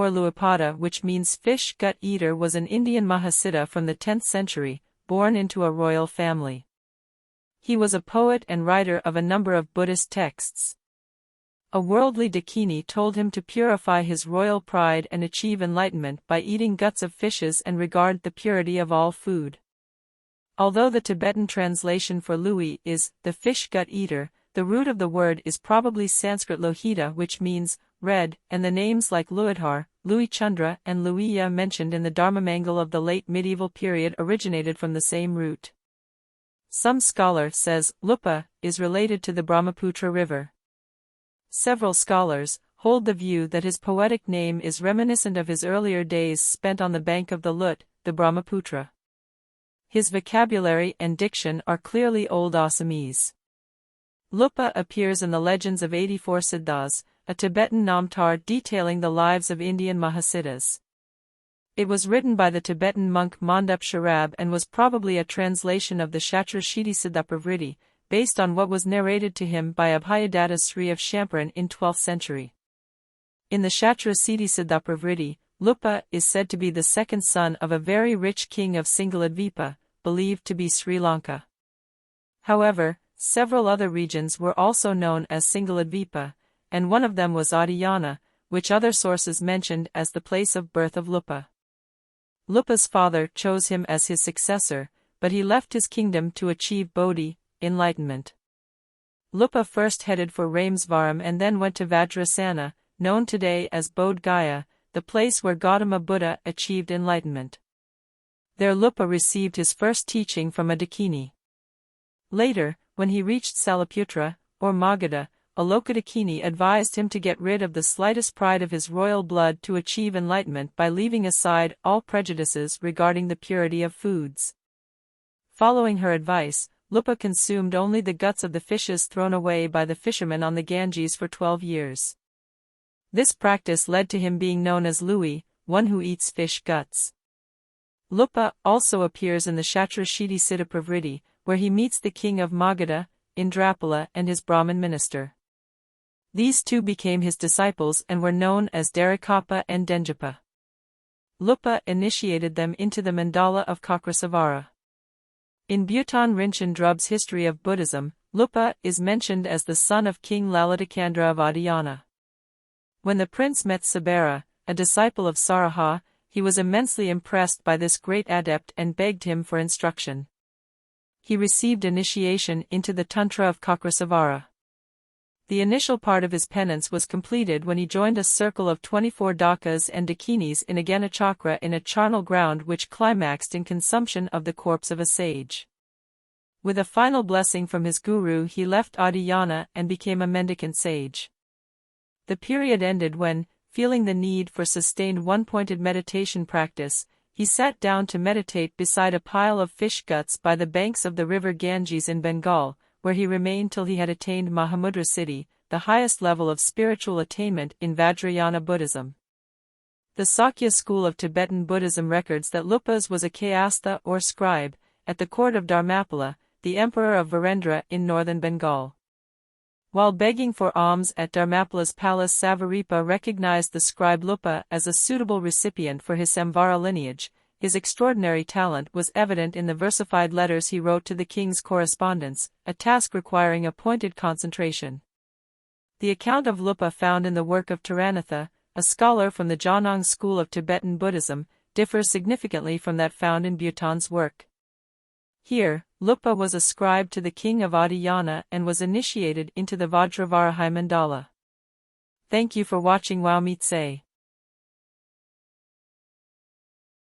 or Luipada, which means fish gut eater, was an Indian mahasiddha from the 10th century, born into a royal family. He was a poet and writer of a number of Buddhist texts. A worldly Dakini told him to purify his royal pride and achieve enlightenment by eating guts of fishes and regard the purity of all food. Although the Tibetan translation for Lui is the fish gut eater, the root of the word is probably Sanskrit lohita, which means red, and the names like Luidhar, Luichandra, and Luiya mentioned in the Dharmamangal of the late medieval period originated from the same root. Some scholar says Lupa is related to the Brahmaputra river. Several scholars hold the view that his poetic name is reminiscent of his earlier days spent on the bank of the Lut, the Brahmaputra. His vocabulary and diction are clearly Old Assamese. Lupa appears in the Legends of 84 Siddhas, a Tibetan namtar detailing the lives of Indian mahasiddhas. It was written by the Tibetan monk Mandup Sharab and was probably a translation of the Chaturasiti Siddha Pravritti, based on what was narrated to him by Abhayadatta Sri of Champaran in 12th century. In the Chaturasiti Siddha Pravritti, Lupa is said to be the second son of a very rich king of Singhaladvipa, believed to be Sri Lanka. However, several other regions were also known as Singhaladvipa, and one of them was Oddiyana, which other sources mentioned as the place of birth of Lupa. Lupa's father chose him as his successor, but he left his kingdom to achieve bodhi, enlightenment. Lupa first headed for Ramesvaram and then went to Vajrasana, known today as Bodh Gaya, the place where Gautama Buddha achieved enlightenment. There Lupa received his first teaching from a Dakini. Later, when he reached Saliputra, or Magadha, a Loka Dakini advised him to get rid of the slightest pride of his royal blood to achieve enlightenment by leaving aside all prejudices regarding the purity of foods. Following her advice, Lupa consumed only the guts of the fishes thrown away by the fishermen on the Ganges for 12 years. This practice led to him being known as Lui, one who eats fish guts. Lupa also appears in the Chaturasiti Siddha Pravritti, where he meets the king of Magadha, Indrapala, and his Brahmin minister. These two became his disciples and were known as Dharikapa and Denjapa. Lupa initiated them into the mandala of Kakrasavara. In Bhutan Rinchen Drub's History of Buddhism, Lupa is mentioned as the son of King Lalitakandra of Oddiyana. When the prince met Sabara, a disciple of Saraha, he was immensely impressed by this great adept and begged him for instruction. He received initiation into the Tantra of Kakrasavara. The initial part of his penance was completed when he joined a circle of 24 Dakas and Dakinis in Aganachakra in a charnel ground which climaxed in consumption of the corpse of a sage. With a final blessing from his guru, he left Oddiyana and became a mendicant sage. The period ended when, feeling the need for sustained one-pointed meditation practice, he sat down to meditate beside a pile of fish guts by the banks of the river Ganges in Bengal, where he remained till he had attained Mahamudra Siddhi, the highest level of spiritual attainment in Vajrayana Buddhism. The Sakya school of Tibetan Buddhism records that Lupas was a kayastha or scribe, at the court of Dharmapala, the emperor of Virendra in northern Bengal. While begging for alms at Dharmapala's palace, Savaripa recognized the scribe Lupa as a suitable recipient for his Samvara lineage. His extraordinary talent was evident in the versified letters he wrote to the king's correspondence, a task requiring appointed concentration. The account of Lupa found in the work of Taranatha, a scholar from the Janang school of Tibetan Buddhism, differs significantly from that found in Bhutan's work. Here, Lupa was ascribed to the king of Oddiyana and was initiated into the Vajravarahi mandala. Thank you for watching Wow Meet Say.